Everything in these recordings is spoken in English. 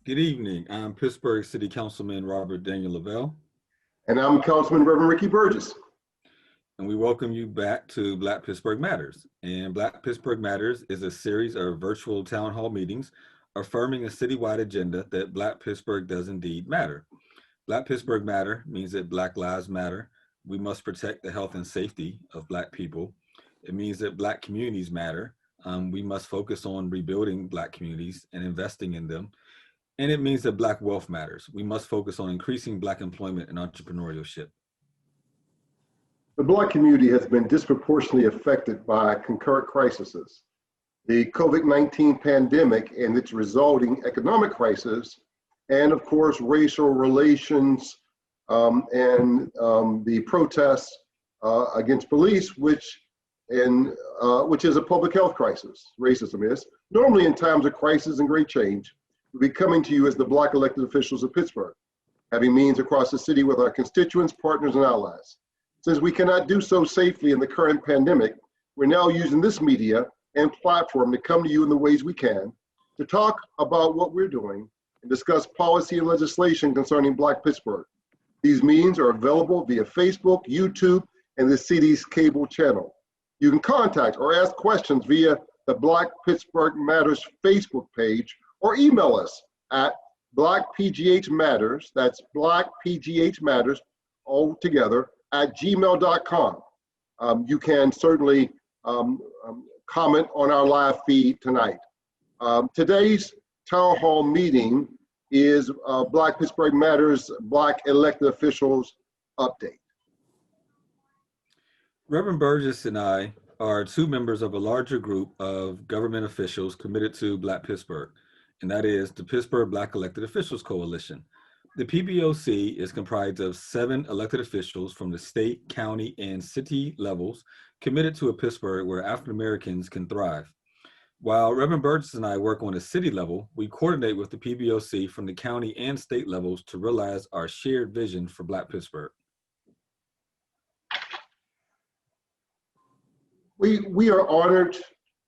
Good evening. I'm Pittsburgh City Councilman Robert Daniel Lavelle, And I'm Councilman Reverend Ricky Burgess. and we welcome you back to Black Pittsburgh Matters. And Black Pittsburgh Matters is a series of virtual town hall meetings affirming a citywide agenda that Black Pittsburgh does indeed matter. Black Pittsburgh Matter means that Black lives matter. We must protect the health and safety of Black people. It means that Black communities matter. We must focus on rebuilding Black communities and investing in them. And it means that Black wealth matters. We must focus on increasing Black employment and entrepreneurship. The Black community has been disproportionately affected by concurrent crises. The COVID-19 pandemic and its resulting economic crisis, and of course, racial relations and the protests against police, which is a public health crisis, racism is. Normally in times of crisis and great change, we'll be coming to you as the Black elected officials of Pittsburgh, having meetings across the city with our constituents, partners, and allies. Since we cannot do so safely in the current pandemic, we're now using this media and platform to come to you in the ways we can to talk about what we're doing and discuss policy and legislation concerning Black Pittsburgh. These meetings are available via Facebook, YouTube, and the city's cable channel. You can contact or ask questions via the Black Pittsburgh Matters Facebook page or email us at blackpghmatters, that's blackpghmatters all together, at gmail.com. You can certainly comment on our live feed tonight. Today's town hall meeting is Black Pittsburgh Matters Black elected officials update. Reverend Burgess and I are two members of a larger group of government officials committed to Black Pittsburgh, and that is the Pittsburgh Black Elected Officials Coalition. The PBOC is comprised of 7 elected officials from the state, county, and city levels committed to a Pittsburgh where African Americans can thrive. While Reverend Burgess and I work on a city level, we coordinate with the PBOC from the county and state levels to realize our shared vision for Black Pittsburgh. We are honored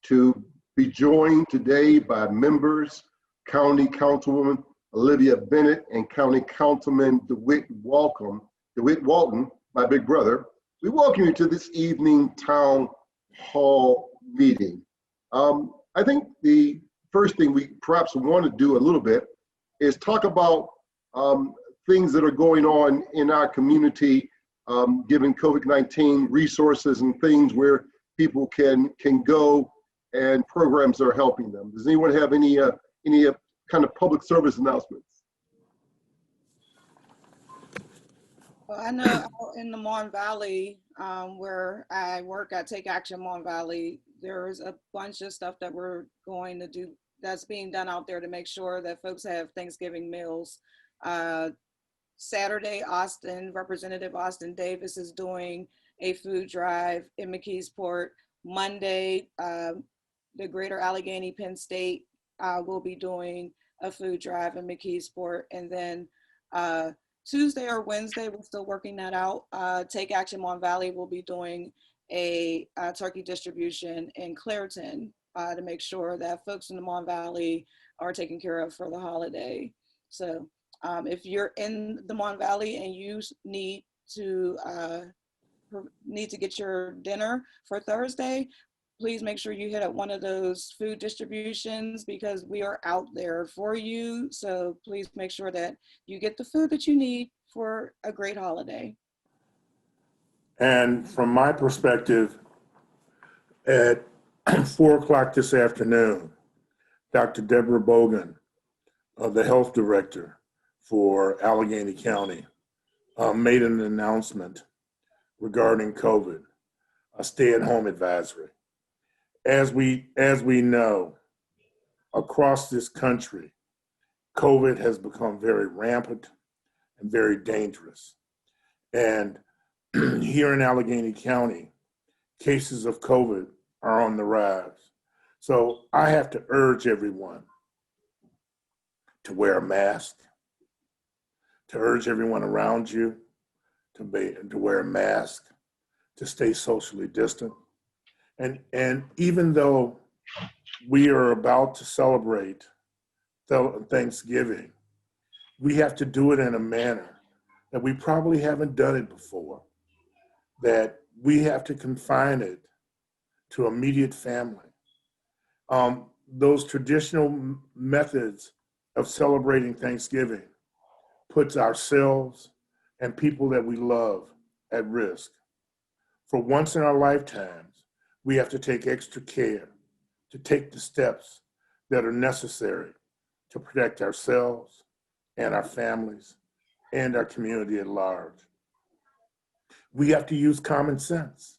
to be joined today by members, County Councilwoman Olivia Bennett and County Councilman DeWitt Walton, my big brother. We welcome you to this evening town hall meeting. I think the first thing we perhaps want to do a little bit is talk about things that are going on in our community, given COVID-19 resources and things where people can go and programs that are helping them. Does anyone have any kind of public service announcements? Well, I know out in the Mon Valley, where I work at Take Action Mon Valley, there's a bunch of stuff that we're going to do that's being done out there to make sure that folks have Thanksgiving meals. Saturday, Representative Austin Davis is doing a food drive in McKeesport. Monday, the Greater Allegheny Penn State will be doing a food drive in McKeesport. And then Tuesday or Wednesday, we're still working that out. Take Action Mon Valley will be doing a turkey distribution in Clairton to make sure that folks in the Mon Valley are taken care of for the holiday. So if you're in the Mon Valley and you need to get your dinner for Thursday, please make sure you hit up one of those food distributions because we are out there for you. So please make sure that you get the food that you need for a great holiday. And from my perspective, at 4 o'clock this afternoon, Dr. Deborah Bogan, the health director for Allegheny County, made an announcement regarding COVID, a stay-at-home advisory. As we know, across this country, COVID has become very rampant and very dangerous. And here in Allegheny County, cases of COVID are on the rise. So I have to urge everyone to wear a mask, to urge everyone around you to wear a mask, to stay socially distant. And even though we are about to celebrate Thanksgiving, we have to do it in a manner that we probably haven't done it before, that we have to confine it to immediate family. Those traditional methods of celebrating Thanksgiving puts ourselves and people that we love at risk. For once in our lifetimes, we have to take extra care to take the steps that are necessary to protect ourselves and our families and our community at large. We have to use common sense.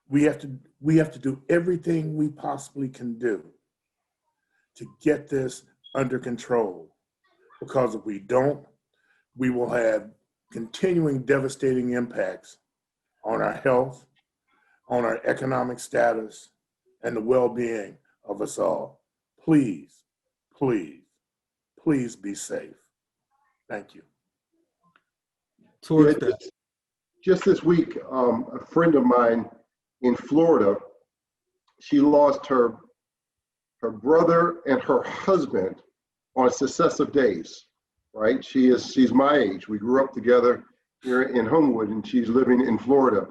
We have to do everything we possibly can do to get this under control, because if we don't, we will have continuing devastating impacts on our health, on our economic status, and the well-being of us all. Please, please, please be safe. Thank you. Towards Yeah, that, just this week, a friend of mine in Florida, she lost her brother and her husband on successive days, right? She's my age. We grew up together here in Homewood, and she's living in Florida.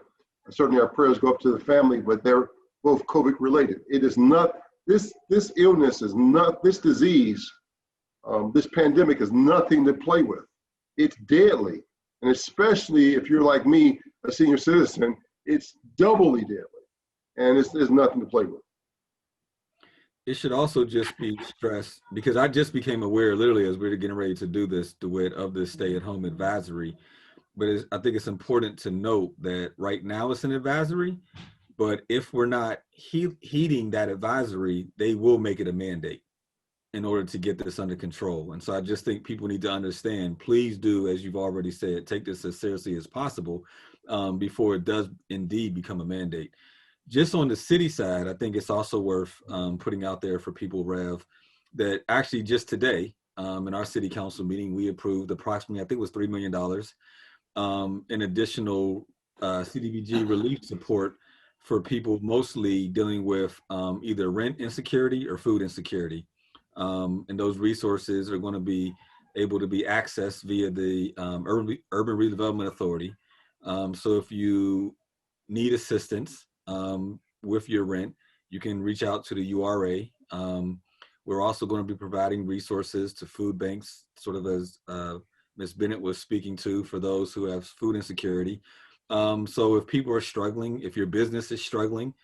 Certainly our prayers go up to the family, but they're both COVID related. It is not, this illness is not, this disease, this pandemic is nothing to play with. It's deadly. And especially if you're like me, a senior citizen, it's doubly deadly. And there's nothing to play with. it should also just be stressed, because I just became aware literally as we were getting ready to do this, DeWitt, of this stay-at-home advisory. But I think it's important to note that right now it's an advisory, but if we're not heeding that advisory, they will make it a mandate in order to get this under control. And so I just think people need to understand, please do, as you've already said, take this as seriously as possible before it does indeed become a mandate. Just on the city side, I think it's also worth putting out there for people, Rev, that actually just today in our city council meeting, we approved approximately, I think it was $3 million in additional CDBG relief support for people mostly dealing with either rent insecurity or food insecurity. And those resources are going to be able to be accessed via the Urban Redevelopment Authority. So if you need assistance with your rent, you can reach out to the URA. We're also going to be providing resources to food banks, sort of as Ms. Bennett was speaking to, for those who have food insecurity. So if people are struggling, if your business is struggling,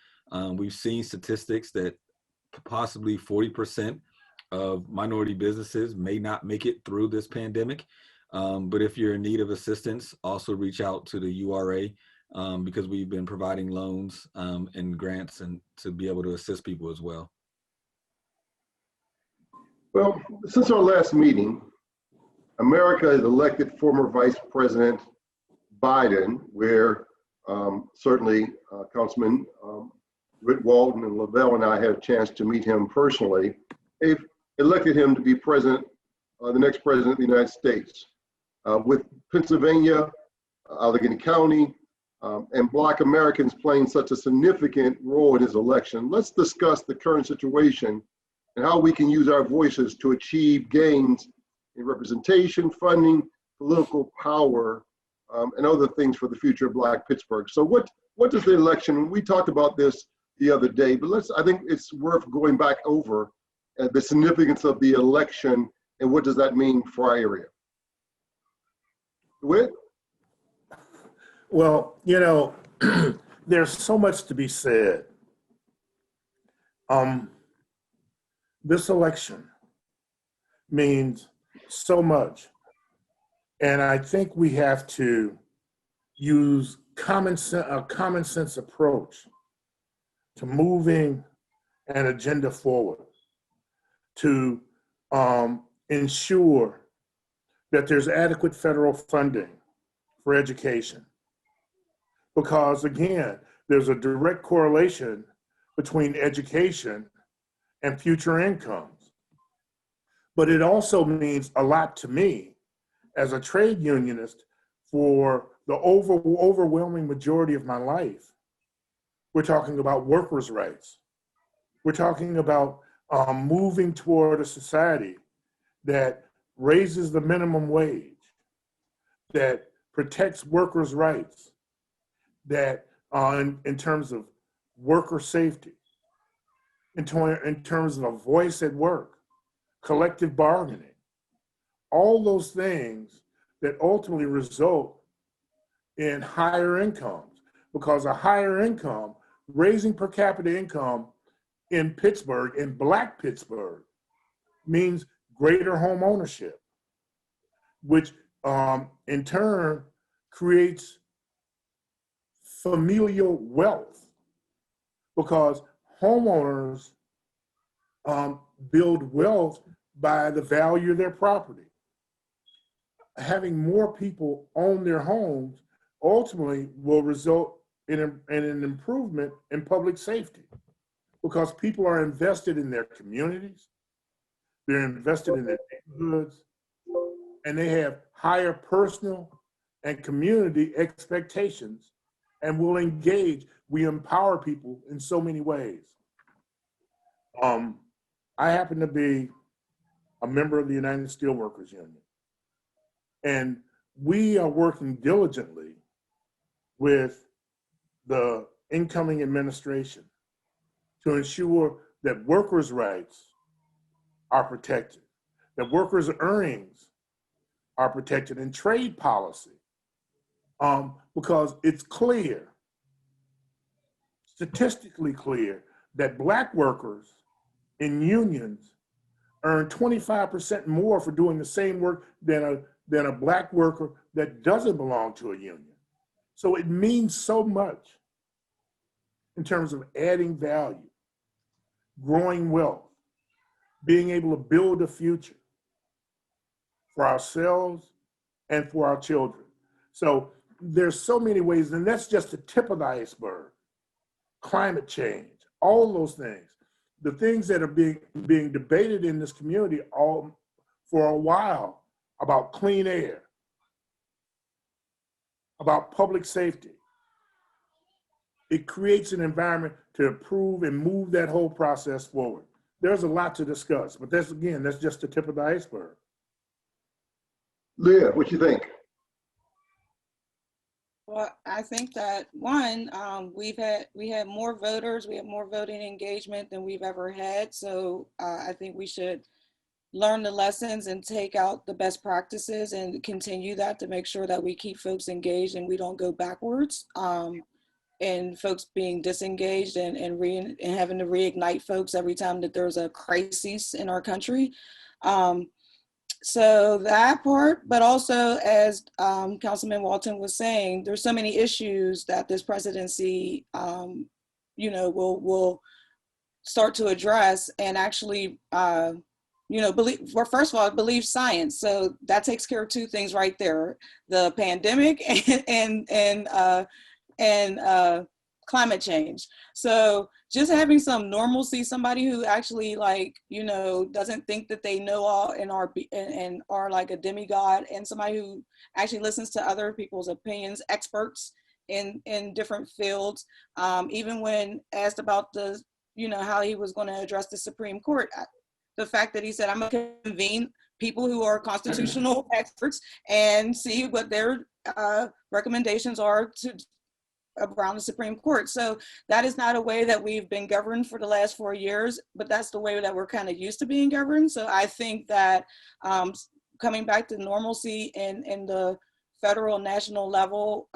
we've seen statistics that possibly 40% of minority businesses may not make it through this pandemic. But if you're in need of assistance, also reach out to the URA because we've been providing loans and grants and to be able to assist people as well. Well, since our last meeting, America has elected former Vice President Biden, where certainly Councilman Rick Walton and Lavelle and I had a chance to meet him personally. They've elected him to be president, the next president of the United States. With Pennsylvania, Allegheny County, and Black Americans playing such a significant role in his election, let's discuss the current situation and how we can use our voices to achieve gains in representation, funding, political power, and other things for the future of Black Pittsburgh. So what does the election, we talked about this the other day, but I think it's worth going back over the significance of the election and what does that mean for our area. DeWitt? Well, you know, there's so much to be said. This election means so much. And I think we have to use a common sense approach to moving an agenda forward, to ensure that there's adequate federal funding for education. Because again, there's a direct correlation between education and future incomes. But it also means a lot to me as a trade unionist for the overwhelming majority of my life. We're talking about workers' rights. We're talking about moving toward a society that raises the minimum wage, that protects workers' rights, that in terms of worker safety, in terms of a voice at work, collective bargaining, all those things that ultimately result in higher incomes, because a higher income, raising per capita income in Pittsburgh, in Black Pittsburgh, means greater home ownership, which in turn creates familial wealth, because homeowners build wealth by the value of their property. Having more people own their homes ultimately will result in an improvement in public safety, because people are invested in their communities, they're invested in their neighborhoods, and they have higher personal and community expectations and will engage. We empower people in so many ways. I happen to be a member of the United Steelworkers Union, and we are working diligently with the incoming administration to ensure that workers' rights are protected, that workers' earnings are protected, and trade policy, because it's clear, statistically clear, that Black workers in unions earn 25% more for doing the same work than a Black worker that doesn't belong to a union. So it means so much in terms of adding value, growing wealth, being able to build a future for ourselves and for our children. So there's so many ways, and that's just the tip of the iceberg. Climate change, all those things, the things that are being debated in this community all for a while, about clean air, about public safety. It creates an environment to improve and move that whole process forward. There's a lot to discuss, but that's just the tip of the iceberg. Leah, what you think? Well, I think that one, we had more voters, we have more voting engagement than we've ever had. So I think we should learn the lessons and take out the best practices and continue that to make sure that we keep folks engaged and we don't go backwards. And folks being disengaged and having to reignite folks every time that there's a crisis in our country. So that part, but also as Councilman Walton was saying, there's so many issues that this presidency, will start to address and actually, first of all, believe science. So that takes care of two things right there: the pandemic and climate change. So just having some normalcy, somebody who actually doesn't think that they know all and are like a demigod, and somebody who actually listens to other people's opinions, experts in different fields. Even when asked about how he was going to address the Supreme Court, the fact that he said, I'm going to convene people who are constitutional experts and see what their recommendations are around the Supreme Court. So that is not a way that we've been governed for the last 4 years, but that's the way that we're kind of used to being governed. So I think that coming back to normalcy in the federal national level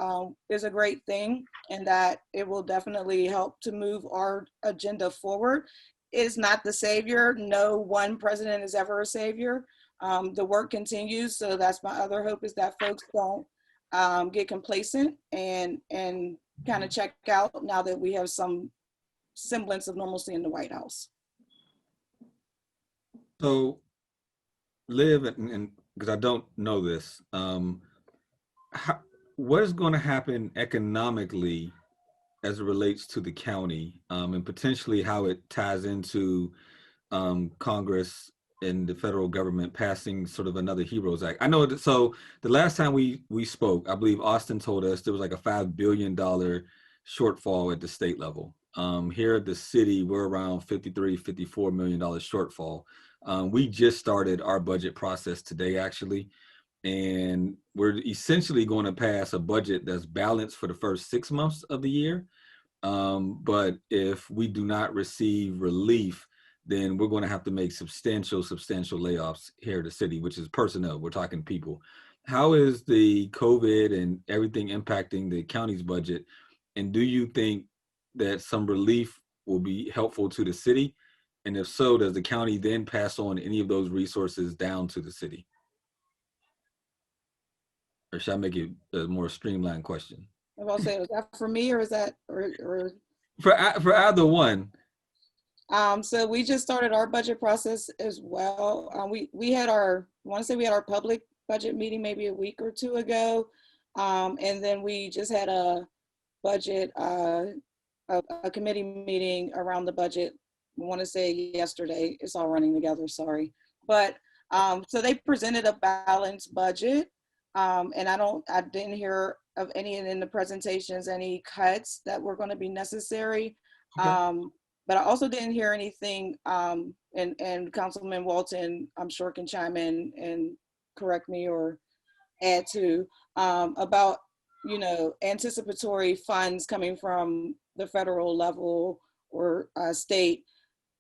is a great thing, and that it will definitely help to move our agenda forward. It's not the savior. No one president is ever a savior. The work continues. So that's my other hope, is that folks don't get complacent and kind of check out now that we have some semblance of normalcy in the White House. So, Liv, and because I don't know this, what is going to happen economically as it relates to the county, and potentially how it ties into Congress and the federal government passing sort of another HEROES Act? I know so the last time we spoke, I believe Austin told us there was like a $5 billion shortfall at the state level. Here at the city, we're around 53, $54 million shortfall. We just started our budget process today, actually, and we're essentially going to pass a budget that's balanced for the first 6 months of the year. But if we do not receive relief, then we're going to have to make substantial layoffs here at the city, which is personnel. We're talking people. How is the COVID and everything impacting the county's budget? And do you think that some relief will be helpful to the city? And if so, does the county then pass on any of those resources down to the city? Or should I make it a more streamlined question? I will say, is that for me or is that, or? For either one. So we just started our budget process as well. We had I want to say we had our public budget meeting maybe a week or two ago. And then we just had a budget, a committee meeting around the budget. I want to say yesterday. It's all running together, sorry. But so they presented a balanced budget. And I didn't hear of any in the presentations, any cuts that were going to be necessary. Okay. But I also didn't hear anything, and Councilman Walton, I'm sure, can chime in and correct me or add to, about, anticipatory funds coming from the federal level or state.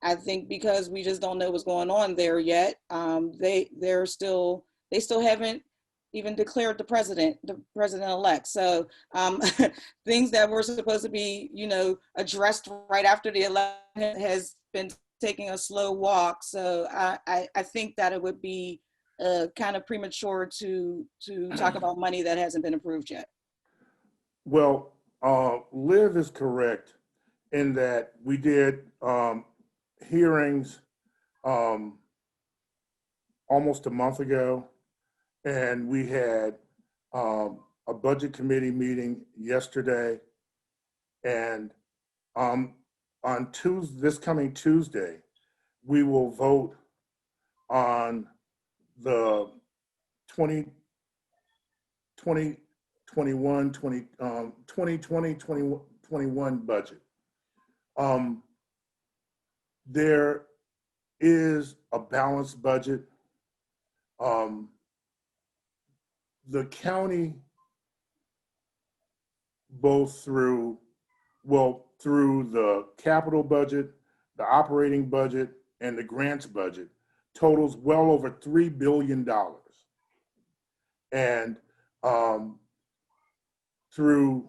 I think because we just don't know what's going on there yet. They still haven't even declared the president-elect. So things that were supposed to be, addressed right after the election has been taking a slow walk. So I think that it would be kind of premature to talk about money that hasn't been approved yet. Well, Liv is correct in that we did hearings almost a month ago, and we had a budget committee meeting yesterday, and on this coming Tuesday, we will vote on the 2021 budget. There is a balanced budget. The county, both through the capital budget, the operating budget, and the grants budget, totals well over $3 billion. And through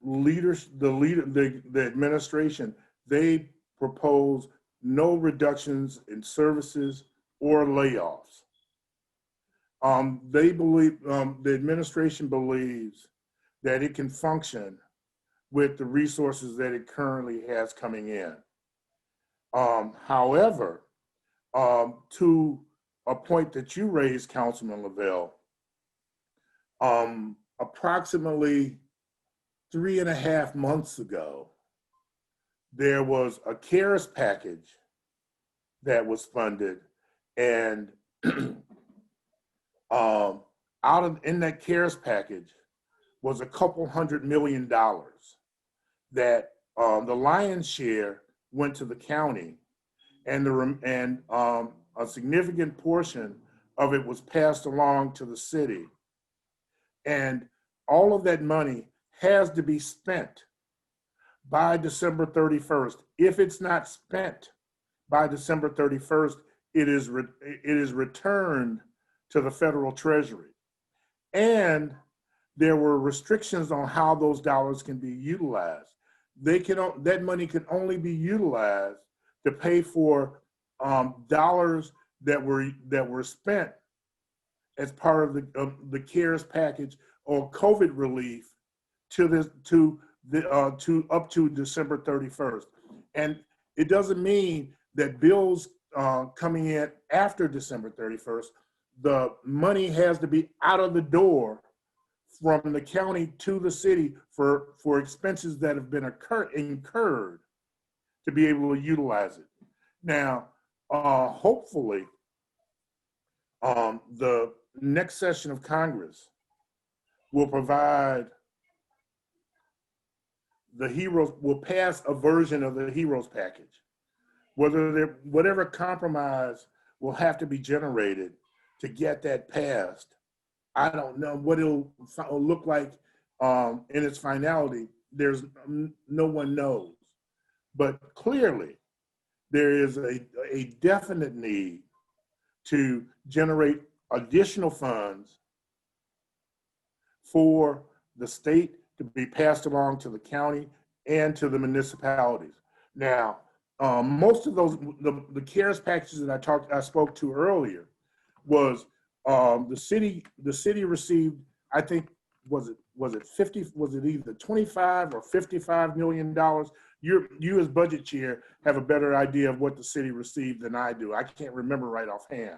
the administration, they propose no reductions in services or layoffs. They believe, the administration believes that it can function with the resources that it currently has coming in. However, to a point that you raised, Councilman Lavelle, approximately 3.5 months ago, there was a CARES package that was funded, and in that CARES package was a couple $100 million that the lion's share went to the county, and a significant portion of it was passed along to the city. And all of that money has to be spent by December 31st. If it's not spent by December 31st, it is returned to the federal treasury. And there were restrictions on how those dollars can be utilized. That money can only be utilized to pay for dollars that were spent as part of the CARES package or COVID relief to up to December 31st. And it doesn't mean that bills coming in after December 31st, the money has to be out of the door from the county to the city for expenses that have been incurred to be able to utilize it. Now, hopefully, the next session of Congress will provide the heroes will pass a version of the heroes package. Whatever compromise will have to be generated to get that passed. I don't know what it'll look like in its finality. There's no one knows, but clearly there is a definite need to generate additional funds for the state to be passed along to the county and to the municipalities. Now, most of those, the CARES packages that I spoke to earlier was the city received, I think, was it 50, was it either 25 or $55 million? You as budget chair have a better idea of what the city received than I do. I can't remember right offhand.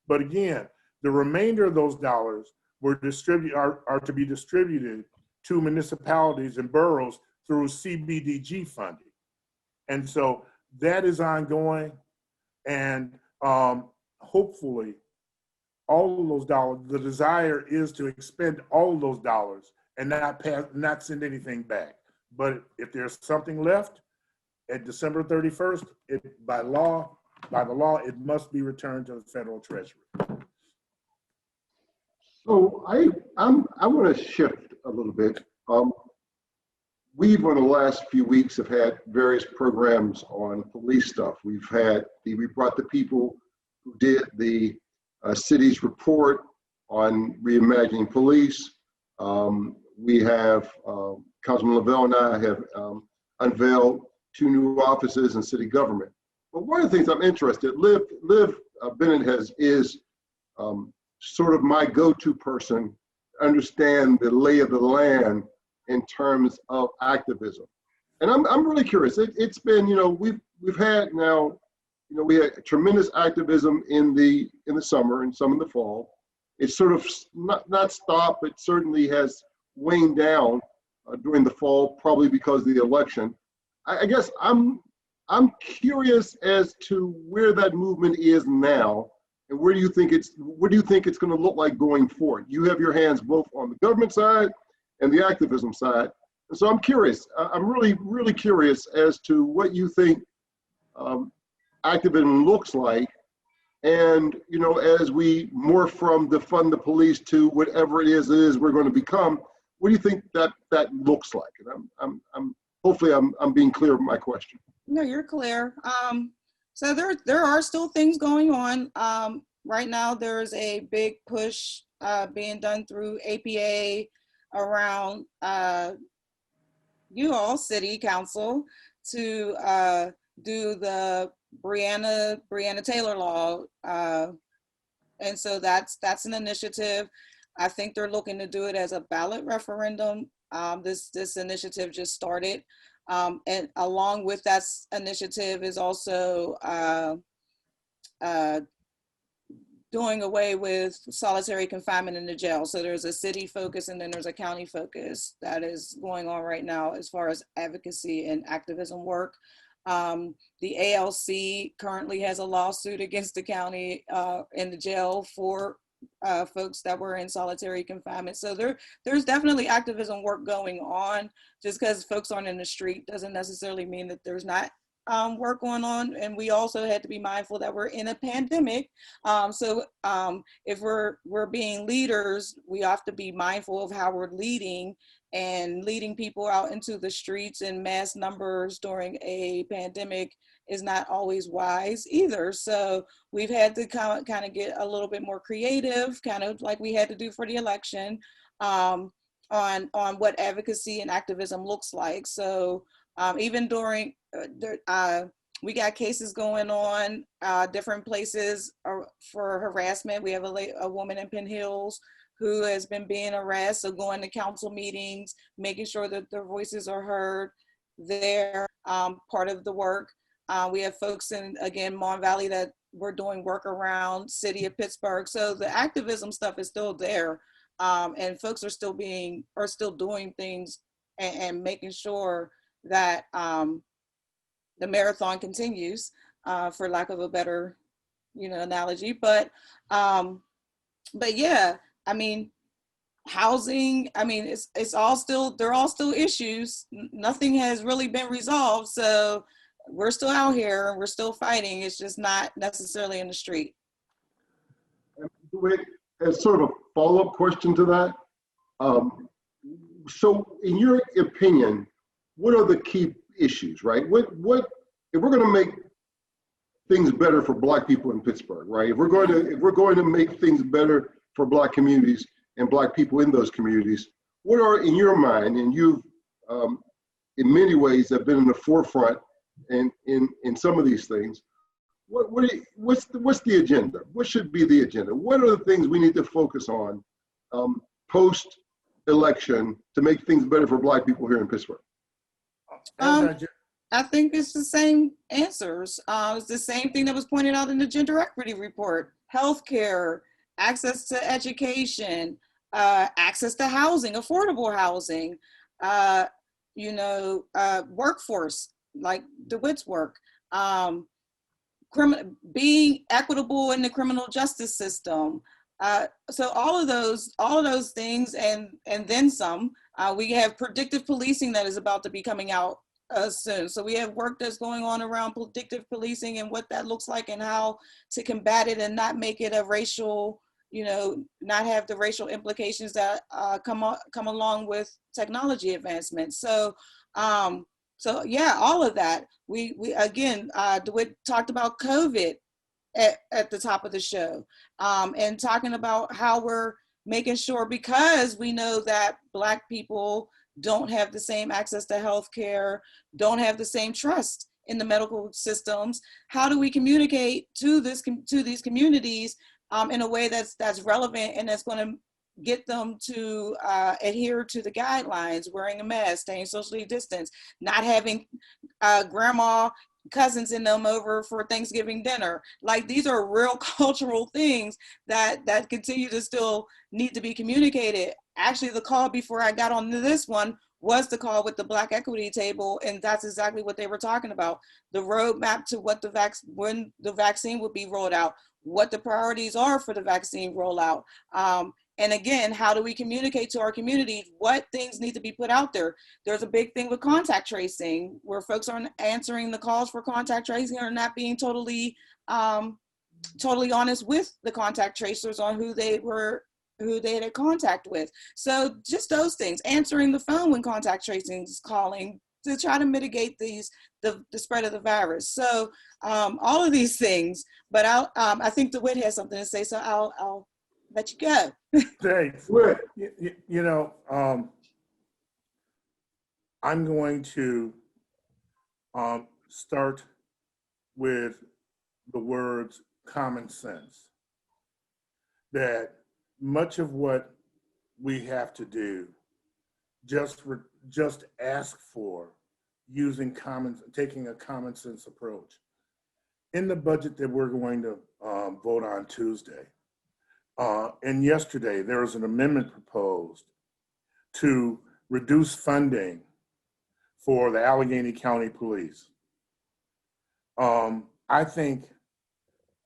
But again, the remainder of those dollars are to be distributed to municipalities and boroughs through CBDG funding. And so that is ongoing, and hopefully all of those dollars, the desire is to expend all of those dollars and not send anything back. But if there's something left at December 31st, by the law, it must be returned to the federal treasury. So I want to shift a little bit. We've, in the last few weeks, have had various programs on police stuff. We brought the people who did the city's report on reimagining police. We have, Councilman Lavelle and I have unveiled 2 new offices in city government. But one of the things I'm interested, Liv Bennett is sort of my go-to person to understand the lay of the land in terms of activism. And I'm really curious. It's been, we've had now, we had tremendous activism in the summer and some in the fall. It's sort of not stopped, but certainly has waned down during the fall, probably because of the election. I guess I'm curious as to where that movement is now, and where do you think it's going to look like going forward? You have your hands both on the government side and the activism side, and so I'm curious. I'm really, really curious as to what you think activism looks like, and as we morph from defund the police to whatever it is we're going to become. What do you think that looks like? And I'm hopefully I'm being clear with my question. No, you're clear. So there are still things going on. Right now, there's a big push being done through APA around you all, City Council, to do the Breonna Taylor law, and so that's an initiative. I think they're looking to do it as a ballot referendum. This initiative just started. And along with that initiative is also doing away with solitary confinement in the jail. So there's a city focus and then there's a county focus that is going on right now as far as advocacy and activism work. The ALC currently has a lawsuit against the county in the jail for folks that were in solitary confinement. So there's definitely activism work going on. Just because folks aren't in the street doesn't necessarily mean that there's not work going on. And we also had to be mindful that we're in a pandemic. So if we're being leaders, we have to be mindful of how we're leading, and leading people out into the streets in mass numbers during a pandemic is not always wise either. So we've had to kind of get a little bit more creative, kind of like we had to do for the election, on what advocacy and activism looks like. So even during, we got cases going on different places for harassment. We have a woman in Penn Hills who has been being harassed, so going to council meetings, making sure that their voices are heard. They're part of the work. We have folks in, again, Mon Valley that we're doing work around, city of Pittsburgh. So the activism stuff is still there. And folks are still doing things and making sure that the marathon continues, for lack of a better, analogy. But yeah, I mean, housing, I mean, it's all still, they're all still issues. Nothing has really been resolved. So we're still out here and we're still fighting. It's just not necessarily in the street. As sort of a follow-up question to that, so in your opinion, what are the key issues, right? What if we're going to make things better for Black people in Pittsburgh, right? If we're going to make things better for Black communities and Black people in those communities, what are, in your mind, and you've in many ways have been in the forefront in some of these things, what's the agenda? What should be the agenda? What are the things we need to focus on post-election to make things better for Black people here in Pittsburgh? I think it's the same answers. It's the same thing that was pointed out in the gender equity report: healthcare, access to education, access to housing, affordable housing, workforce, like DeWitt's work, being equitable in the criminal justice system. So all of those things, and then some. We have predictive policing that is about to be coming out soon. So we have work that's going on around predictive policing and what that looks like and how to combat it and not make it a racial, not have the racial implications that come along with technology advancements. So yeah, all of that. We again, DeWitt talked about COVID at the top of the show, and talking about how we're making sure, because we know that Black people don't have the same access to healthcare, don't have the same trust in the medical systems. How do we communicate to these communities in a way that's relevant and that's going to get them to adhere to the guidelines: wearing a mask, staying socially distanced, not having grandma, cousins in them over for Thanksgiving dinner. Like, these are real cultural things that continue to still need to be communicated. Actually, the call before I got on this one was the call with the Black Equity Table, and that's exactly what they were talking about: the roadmap to what when the vaccine would be rolled out, what the priorities are for the vaccine rollout. And again, how do we communicate to our communities what things need to be put out there? There's a big thing with contact tracing, where folks aren't answering the calls for contact tracing or not being totally honest with the contact tracers on who they had contact with. So just those things, answering the phone when contact tracing is calling to try to mitigate the spread of the virus. So all of these things, but I think DeWitt has something to say, so I'll let you go. Thanks. I'm going to start with the words common sense. That much of what we have to do, just ask for taking a common sense approach. In the budget that we're going to vote on Tuesday, and yesterday, there was an amendment proposed to reduce funding for the Allegheny County Police. I think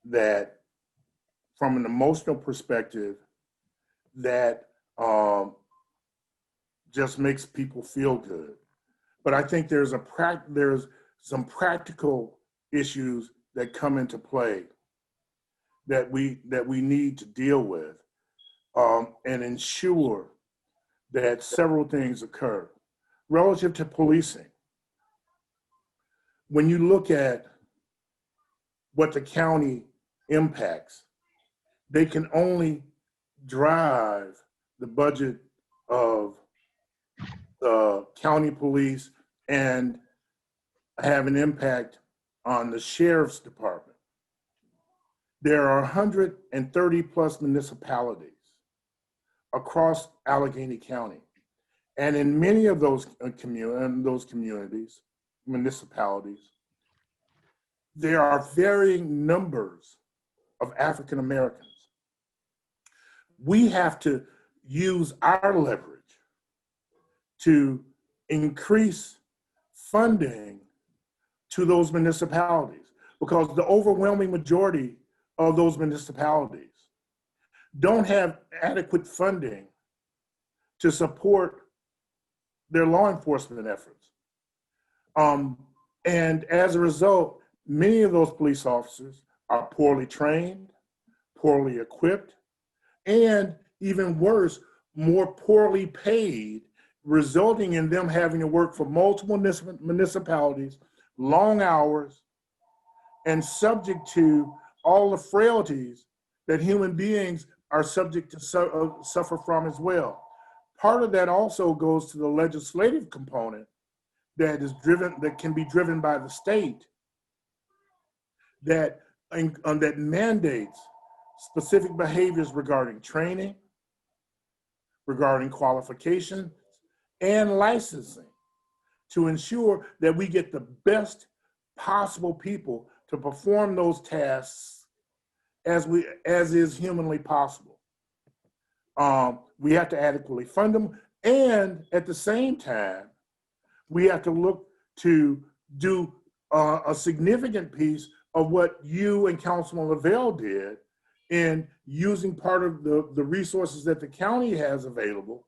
that from an emotional perspective, that just makes people feel good. But I think there's some practical issues that come into play that we need to deal with and ensure that several things occur. Relative to policing, when you look at what the county impacts, they can only drive the budget of the county police and have an impact on the sheriff's department. There are 130 plus municipalities across Allegheny County. And in many of those communities, municipalities, there are varying numbers of African Americans. We have to use our leverage to increase funding to those municipalities, because the overwhelming majority of those municipalities don't have adequate funding to support their law enforcement efforts. And as a result, many of those police officers are poorly trained, poorly equipped, and even worse, more poorly paid, resulting in them having to work for multiple municipalities, long hours, and subject to all the frailties that human beings are subject to suffer from as well. Part of that also goes to the legislative component that can be driven by the state that mandates specific behaviors regarding training, regarding qualification, and licensing to ensure that we get the best possible people to perform those tasks as is humanly possible. We have to adequately fund them, and at the same time, we have to look to do a significant piece of what you and Councilman Lavelle did in using part of the resources that the county has available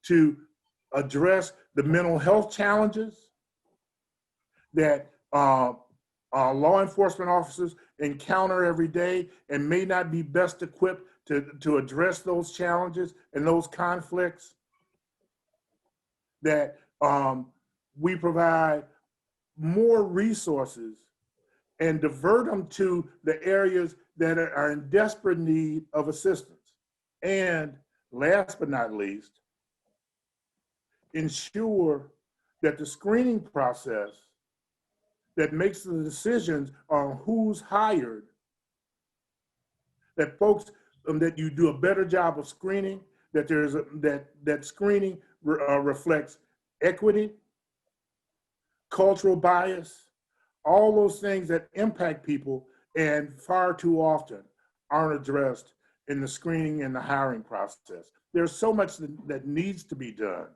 to address the mental health challenges that law enforcement officers encounter every day and may not be best equipped to address those challenges and those conflicts, that we provide more resources and divert them to the areas that are in desperate need of assistance. And last but not least, ensure that the screening process that makes the decisions on who's hired, that folks, that you do a better job of screening, that that screening reflects equity, cultural bias, all those things that impact people and far too often aren't addressed in the screening and the hiring process. There's so much that needs to be done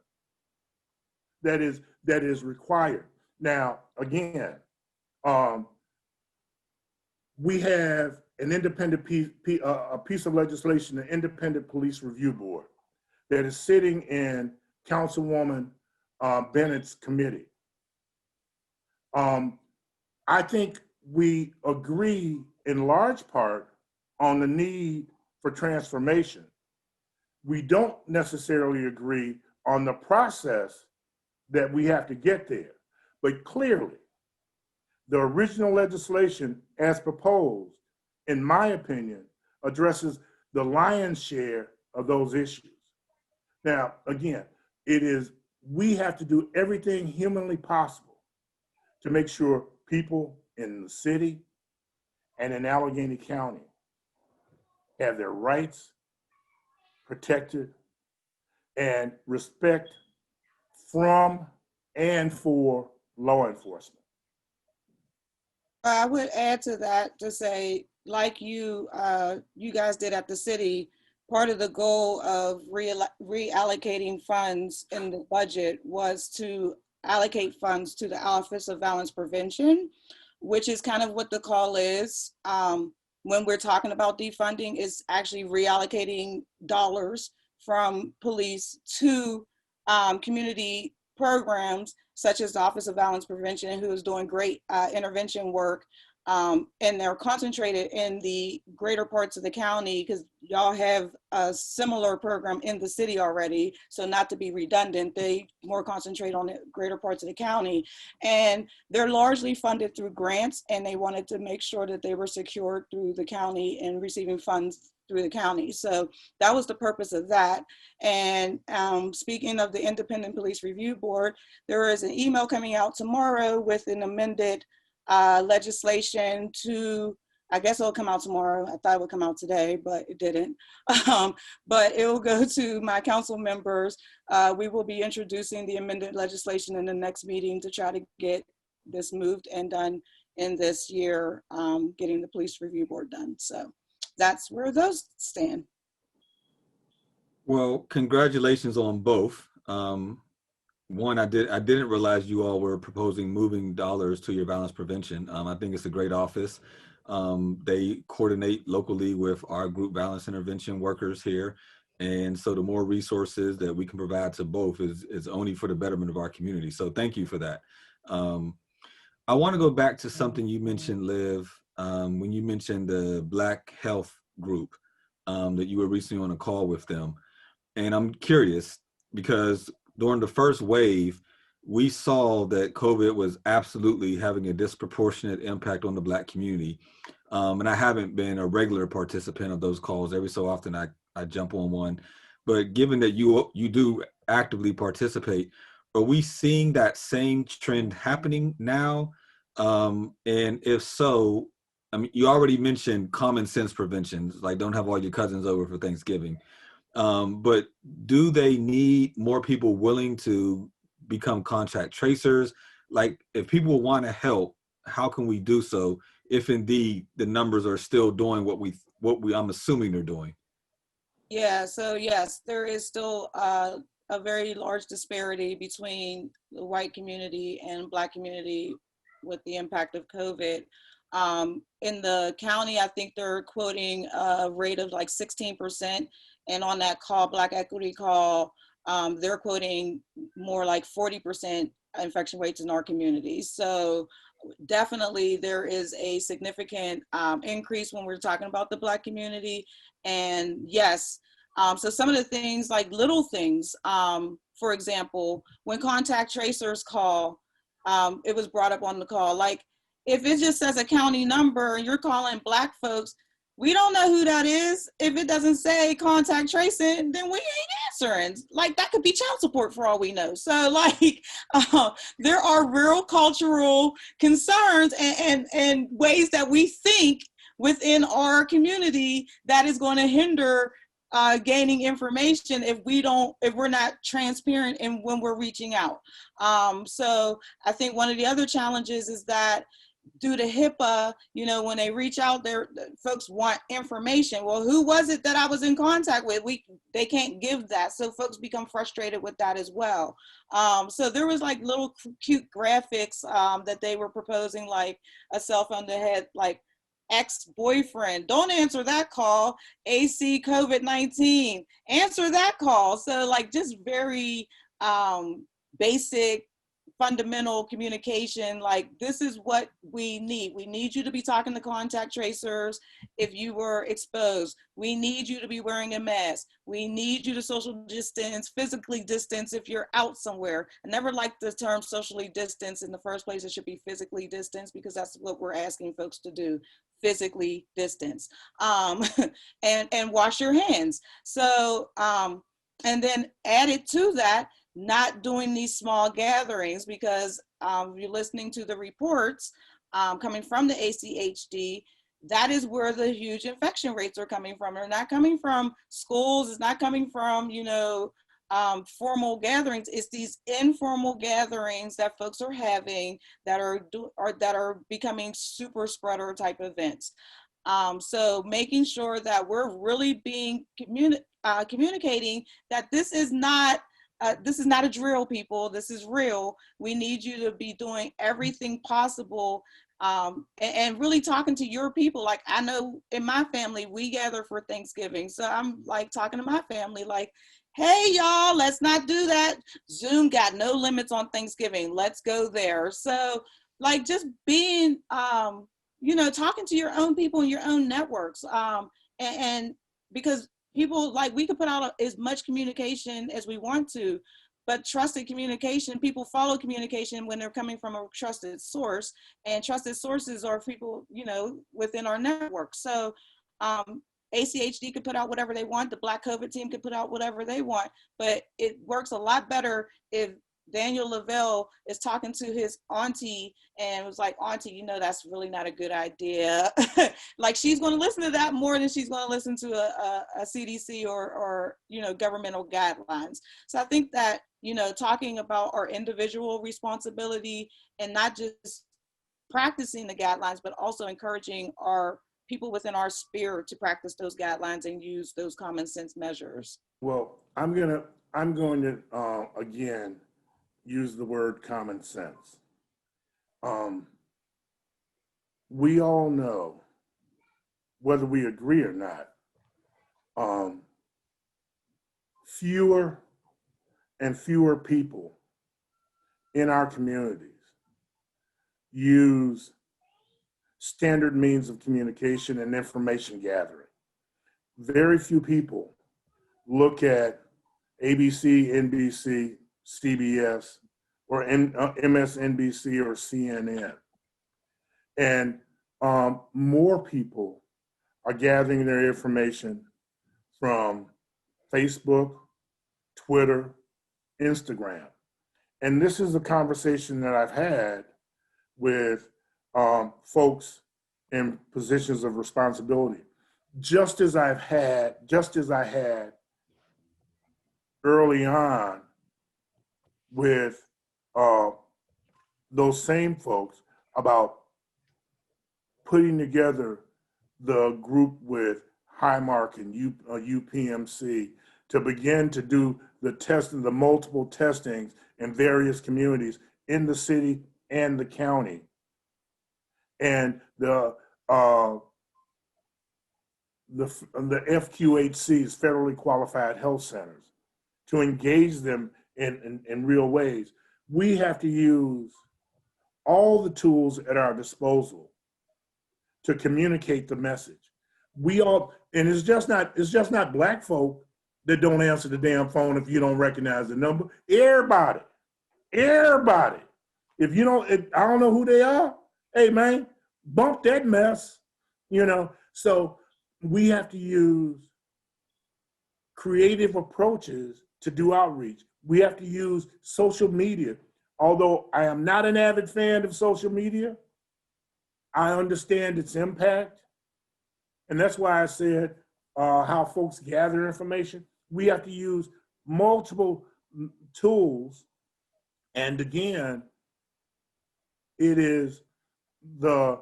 that is required. Now, again, we have an independent a piece of legislation, the Independent Police Review Board, that is sitting in Councilwoman Bennett's committee. I think we agree in large part on the need for transformation. We don't necessarily agree on the process that we have to get there, but clearly, the original legislation as proposed, in my opinion, addresses the lion's share of those issues. Now, again, we have to do everything humanly possible to make sure people in the city and in Allegheny County have their rights protected and respect from and for law enforcement. I would add to that to say, like you guys did at the city, part of the goal of reallocating funds in the budget was to allocate funds to the Office of Violence Prevention, which is kind of what the call is. When we're talking about defunding, is actually reallocating dollars from police to community programs such as the Office of Violence Prevention, who is doing great intervention work. And they're concentrated in the greater parts of the county because y'all have a similar program in the city already. So not to be redundant, they more concentrate on the greater parts of the county. And they're largely funded through grants, and they wanted to make sure that they were secured through the county and receiving funds through the county. So that was the purpose of that. And speaking of the Independent Police Review Board, there is an email coming out tomorrow with an amended legislation to, I guess it'll come out tomorrow. I thought it would come out today, but it didn't. But it will go to my council members. We will be introducing the amended legislation in the next meeting to try to get this moved and done in this year, getting the police review board done. So that's where those stand. Well, congratulations on both. One, I didn't realize you all were proposing moving dollars to your violence prevention. I think it's a great office. They coordinate locally with our group violence intervention workers here. And so the more resources that we can provide to both is only for the betterment of our community. So thank you for that. I want to go back to something you mentioned, Liv, when you mentioned the Black Health Group, that you were recently on a call with them. And I'm curious because during the first wave, we saw that COVID was absolutely having a disproportionate impact on the Black community. And I haven't been a regular participant of those calls. Every so often I jump on one. But given that you do actively participate, are we seeing that same trend happening now? And if so, I mean, you already mentioned common sense preventions, like don't have all your cousins over for Thanksgiving. But do they need more people willing to become contact tracers? Like, if people want to help, how can we do so if indeed the numbers are still doing what we I'm assuming they're doing? Yeah, so yes, there is still a very large disparity between the white community and Black community with the impact of COVID. In the county, I think they're quoting a rate of like 16%. And on that call, Black Equity call, they're quoting more like 40% infection rates in our community. So definitely there is a significant increase when we're talking about the Black community. And yes, so some of the things like little things, for example, when contact tracers call, it was brought up on the call, like if it just says a county number and you're calling Black folks, we don't know who that is. If it doesn't say contact tracing, then we ain't answering. Like that could be child support for all we know. So like there are real cultural concerns and ways that we think within our community that is going to hinder gaining information if we're not transparent in when we're reaching out. So I think one of the other challenges is that due to HIPAA, you know, when they reach out there, folks want information. Well, who was it that I was in contact with? They can't give that. So folks become frustrated with that as well. So there was like little cute graphics that they were proposing, like a cell phone that had like ex-boyfriend, don't answer that call, AC COVID-19, answer that call. So like just very basic fundamental communication, like this is what we need. We need you to be talking to contact tracers if you were exposed. We need you to be wearing a mask. We need you to social distance, physically distance if you're out somewhere. I never liked the term socially distance in the first place. It should be physically distance because that's what we're asking folks to do, physically distance. And wash your hands. So, and then added to that, not doing these small gatherings because you're listening to the reports coming from the ACHD, that is where the huge infection rates are coming from. They're not coming from schools, it's not coming from, you know, formal gatherings. It's these informal gatherings that folks are having that are becoming super spreader type events. So making sure that we're really being communicating that this is not a drill, people. This is real. We need you to be doing everything possible and really talking to your people. Like I know in my family, we gather for Thanksgiving. So I'm like talking to my family like, hey, y'all, let's not do that. Zoom got no limits on Thanksgiving. Let's go there. So like just being, you know, talking to your own people and your own networks. And because people, like we could put out as much communication as we want to, but trusted communication, people follow communication when they're coming from a trusted source, and trusted sources are people, you know, within our network. So ACHD could put out whatever they want. The Black COVID team could put out whatever they want, but it works a lot better if Daniel Lavelle is talking to his auntie and was like, auntie, you know, that's really not a good idea. Like she's going to listen to that more than she's going to listen to a CDC or, you know, governmental guidelines. So I think that, you know, talking about our individual responsibility and not just practicing the guidelines, but also encouraging our people within our sphere to practice those guidelines and use those common sense measures. Well, I'm going to again, use the word common sense. We all know, whether we agree or not, fewer and fewer people in our communities use standard means of communication and information gathering. Very few people look at ABC, NBC, CBS, or MSNBC or CNN. And more people are gathering their information from Facebook, Twitter, Instagram. And this is a conversation that I've had with folks in positions of responsibility, just as I had early on with those same folks about putting together the group with Highmark and UPMC to begin to do the testing, the multiple testings in various communities in the city and the county. And the FQHCs, federally qualified health centers, to engage them in real ways. We have to use all the tools at our disposal to communicate the message. We all, and it's just not Black folk that don't answer the damn phone if you don't recognize the number. Everybody. If I don't know who they are, hey man, bump that mess, So we have to use creative approaches to do outreach. We have to use social media. Although I am not an avid fan of social media, I understand its impact. And that's why I said how folks gather information. We have to use multiple tools. And again, it is the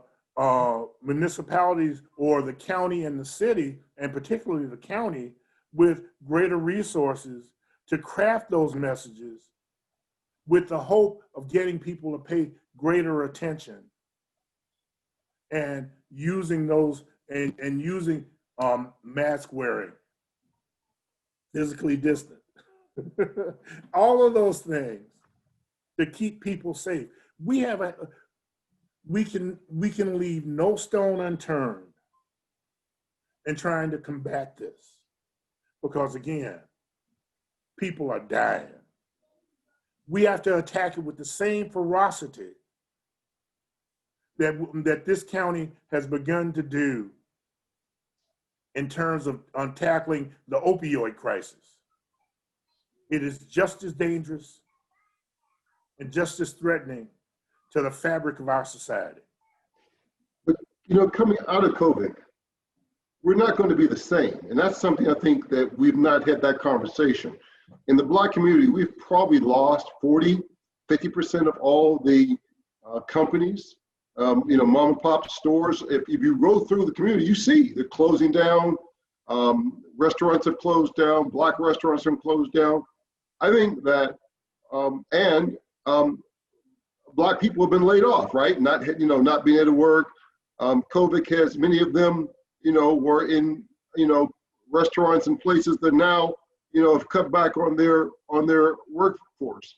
municipalities or the county and the city, and particularly the county, with greater resources to craft those messages with the hope of getting people to pay greater attention and using those and using mask wearing, physically distant, all of those things to keep people safe. We can leave no stone unturned in trying to combat this, because again, people are dying. We have to attack it with the same ferocity that this county has begun to do in terms of tackling the opioid crisis. It is just as dangerous and just as threatening to the fabric of our society. But, coming out of COVID, we're not going to be the same. And that's something I think that we've not had that conversation. In the Black community, we've probably lost 50% of all the companies, mom and pop stores. If you go through the community, you see they're closing down. Restaurants have closed down. Black restaurants have closed down. I think that, Black people have been laid off, right? Not being able to work. COVID has, many of them, were in, restaurants and places that now, have cut back on their workforce.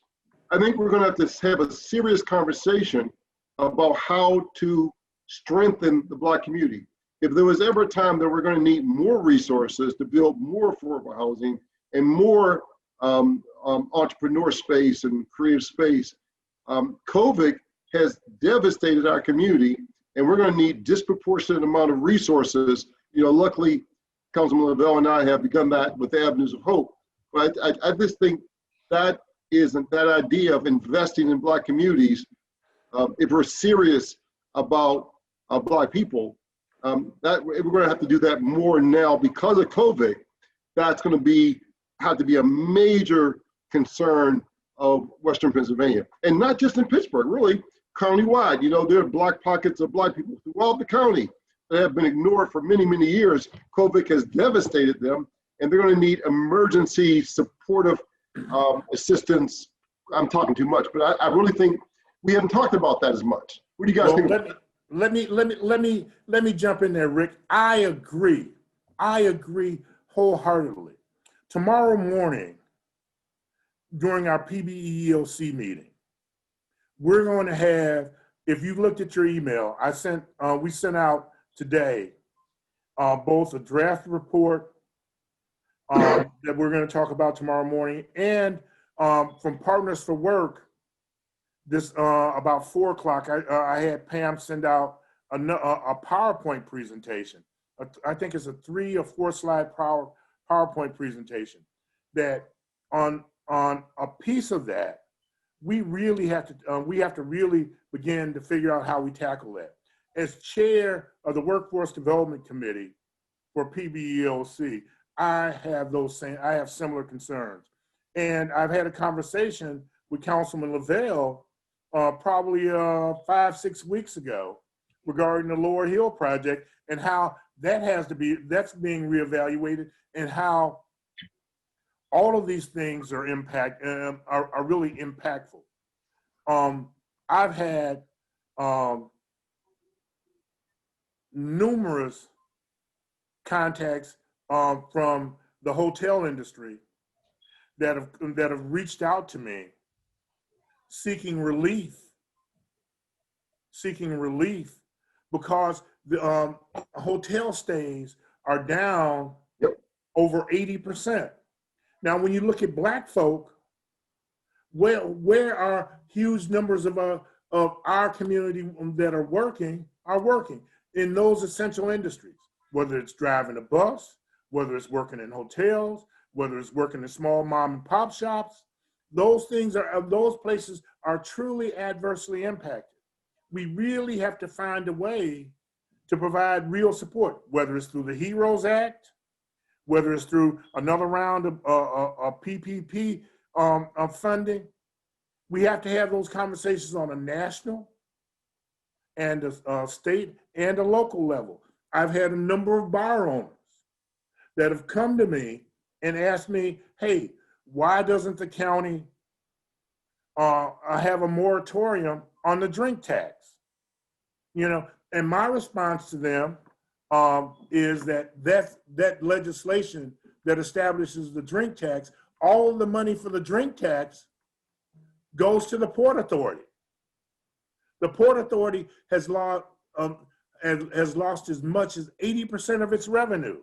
I think we're going to have a serious conversation about how to strengthen the Black community. If there was ever a time that we're going to need more resources to build more affordable housing and more entrepreneur space and creative space, COVID has devastated our community, and we're going to need disproportionate amount of resources. Luckily, Councilman Lavelle and I have begun that with the Avenues of Hope. But I just think that idea of investing in Black communities, if we're serious about Black people, that we're going to have to do that more now because of COVID. That's going to have to be a major concern of Western Pennsylvania, and not just in Pittsburgh, really countywide. There are Black pockets of Black people throughout the county that have been ignored for many, many years. COVID has devastated them, and they're going to need emergency supportive assistance. I'm talking too much, but I really think we haven't talked about that as much. What do you guys think? Let me jump in there, Rick. I agree wholeheartedly. tomorrow morning during our PBEOC meeting, we're going to have, if you looked at your email, we sent out today both a draft report that we're going to talk about tomorrow morning, and from Partners for Work, this about 4 o'clock, I had Pam send out a PowerPoint presentation. I think it's a 3 or 4 slide PowerPoint presentation that on a piece of that, we really have to really begin to figure out how we tackle that. As chair of the Workforce Development Committee for PBEOC, I have similar concerns. And I've had a conversation with Councilman Lavelle probably 5-6 weeks ago regarding the Lower Hill project and how that's being reevaluated, and how all of these things are really impactful. I've had numerous contacts from the hotel industry that have reached out to me seeking relief because the hotel stays are down over 80%. Now, when you look at Black folk, where are huge numbers of our community that are working in those essential industries, whether it's driving a bus, whether it's working in hotels, whether it's working in small mom and pop shops. Those places are truly adversely impacted. We really have to find a way to provide real support, whether it's through the HEROES Act, whether it's through another round of PPP funding. We have to have those conversations on a national and a state and a local level. I've had a number of bar owners that have come to me and asked me, hey, why doesn't the county have a moratorium on the drink tax? And my response to them is that legislation that establishes the drink tax, all of the money for the drink tax goes to the Port Authority. The Port Authority has lost as much as 80% of its revenue.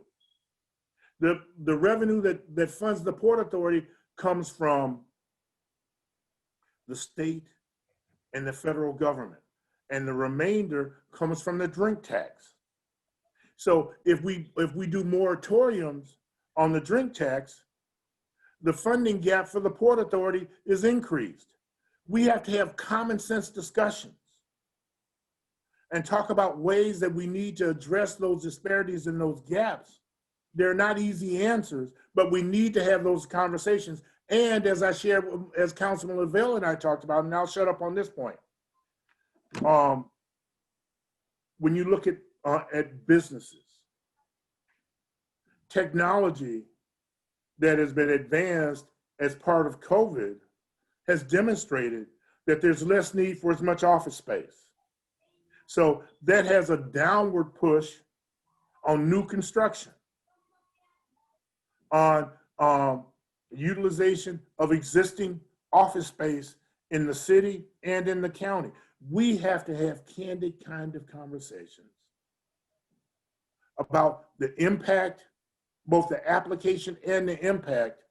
The revenue that funds the Port Authority comes from the state and the federal government, and the remainder comes from the drink tax. So if we do moratoriums on the drink tax, the funding gap for the Port Authority is increased. We have to have common sense discussions and talk about ways that we need to address those disparities and those gaps. They're not easy answers, but we need to have those conversations. And as I shared, as Councilman Lavelle and I talked about, and I'll shut up on this point. When you look at businesses, technology that has been advanced as part of COVID has demonstrated that there's less need for as much office space. So that has a downward push on new construction, on utilization of existing office space in the city and in the county. We have to have candid kind of conversations about the impact, both the application and the impact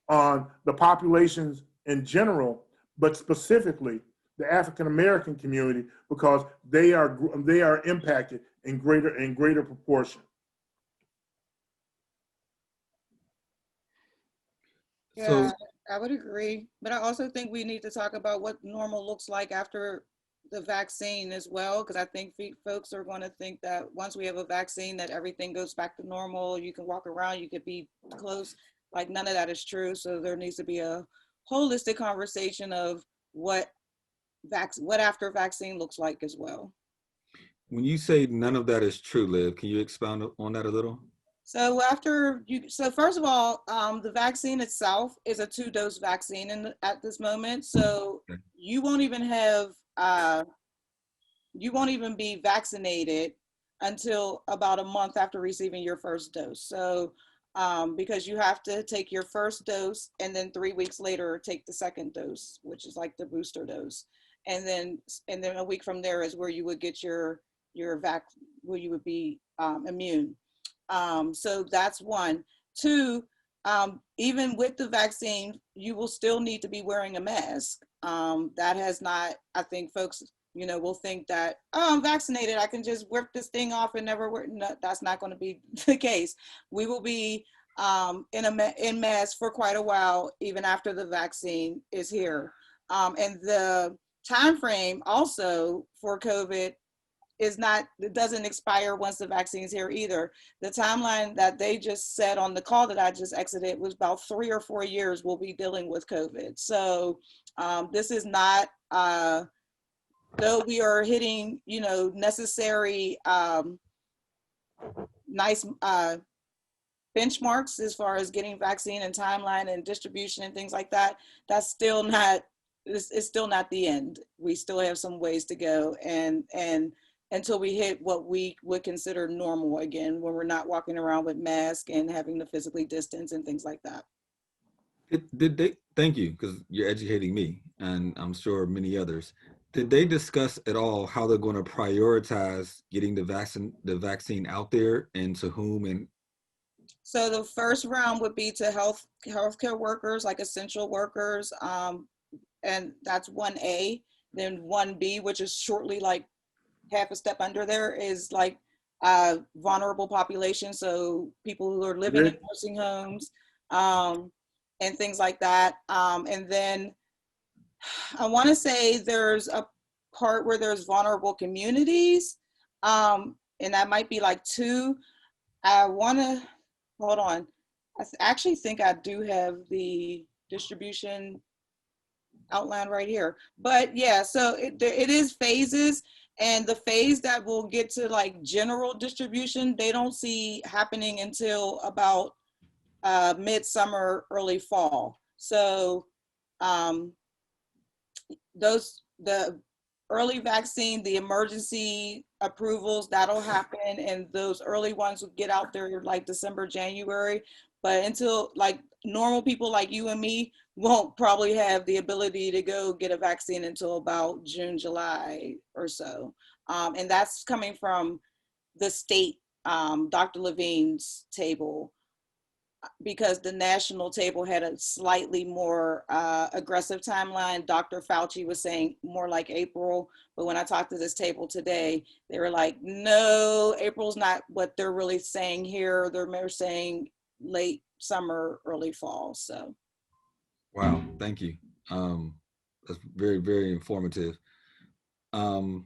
on the populations in general, but specifically the African American community, because they are impacted in greater proportion. Yeah, I would agree. But I also think we need to talk about what normal looks like after the vaccine as well, because I think folks are going to think that once we have a vaccine that everything goes back to normal, you can walk around, you could be close. Like none of that is true. So there needs to be a holistic conversation of what after vaccine looks like as well. When you say none of that is true, Liv, can you expound on that a little? So first of all, the vaccine itself is a 2-dose vaccine at this moment. So you won't even be vaccinated until about a month after receiving your first dose. So because you have to take your first dose and then 3 weeks later take the second dose, which is like the booster dose. And then a week from there is where you would get your where you would be immune. So that's one. Two, even with the vaccine, you will still need to be wearing a mask. That has not, I think folks, will think that, oh, I'm vaccinated, I can just whip this thing off and never wear. No, that's not going to be the case. We will be in mask for quite a while, even after the vaccine is here. And the time frame also for COVID it doesn't expire once the vaccine is here either. The timeline that they just said on the call that I just exited was about 3 or 4 years we'll be dealing with COVID. So this is not, though we are hitting, necessary, nice benchmarks as far as getting vaccine and timeline and distribution and things like that, that's still not, it's still not the end. We still have some ways to go, and until we hit what we would consider normal again, when we're not walking around with masks and having to physically distance and things like that. Did they, thank you, because you're educating me and I'm sure many others. Did they discuss at all how they're going to prioritize getting the vaccine out there and to whom? And so the first round would be to healthcare workers, like essential workers, and that's 1A. Then 1B, which is shortly like half a step under there, is like vulnerable population, so people who are living in nursing homes and things like that. And then I want to say there's a part where there's vulnerable communities, and that might be like 2. I want to, hold on, I actually think I do have the distribution outline right here. But yeah, so it is phases. And the phase that will get to like general distribution, they don't see happening until about midsummer, early fall. So the early vaccine, the emergency approvals, that'll happen, and those early ones will get out there like December, January. But until like normal people like you and me won't probably have the ability to go get a vaccine until about June, July or so. And that's coming from the state, Dr. Levine's table, because the national table had a slightly more aggressive timeline. Dr. Fauci was saying more like April, but when I talked to this table today, they were like, no, April's not what they're really saying here. They're more saying late summer, early fall. So. wow, thank you. That's very, very informative. Do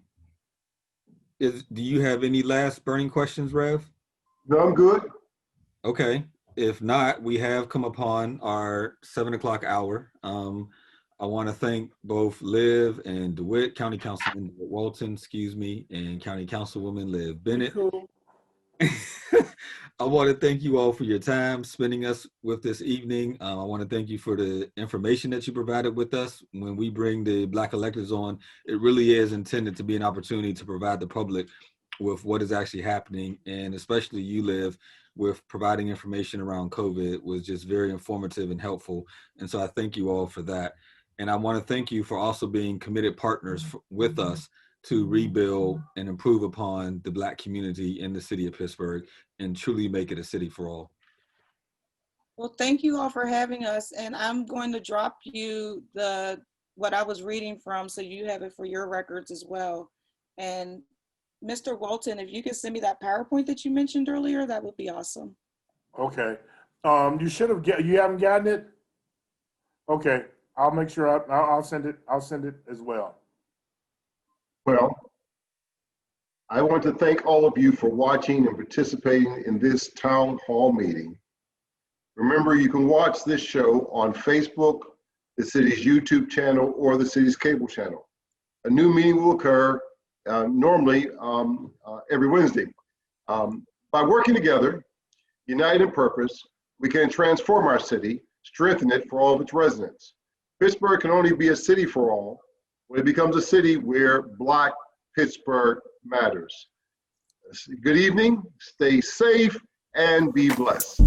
you have any last burning questions, Rev? No, I'm good. Okay. If not, we have come upon our 7 o'clock hour. I want to thank both Liv and DeWitt, County Councilman DeWitt Walton, and County Councilwoman Liv Bennett. I want to thank you all for your time spending us with this evening. I want to thank you for the information that you provided with us. When we bring the Black electors on, it really is intended to be an opportunity to provide the public with what is actually happening, and especially you, Liv, with providing information around COVID was just very informative and helpful. And so I thank you all for that. And I want to thank you for also being committed partners with us to rebuild and improve upon the Black community in the city of Pittsburgh and truly make it a city for all. Well, thank you all for having us. And I'm going to drop you what I was reading from, so you have it for your records as well. And Mr. Walton, if you could send me that PowerPoint that you mentioned earlier, that would be awesome. Okay. You haven't gotten it? Okay. I'll make sure I'll send it as well. Well, I want to thank all of you for watching and participating in this town hall meeting. Remember, you can watch this show on Facebook, the city's YouTube channel, or the city's cable channel. A new meeting will occur normally every Wednesday. By working together, united in purpose, we can transform our city, strengthen it for all of its residents. Pittsburgh can only be a city for all when it becomes a city where Black Pittsburgh matters. Good evening, stay safe, and be blessed.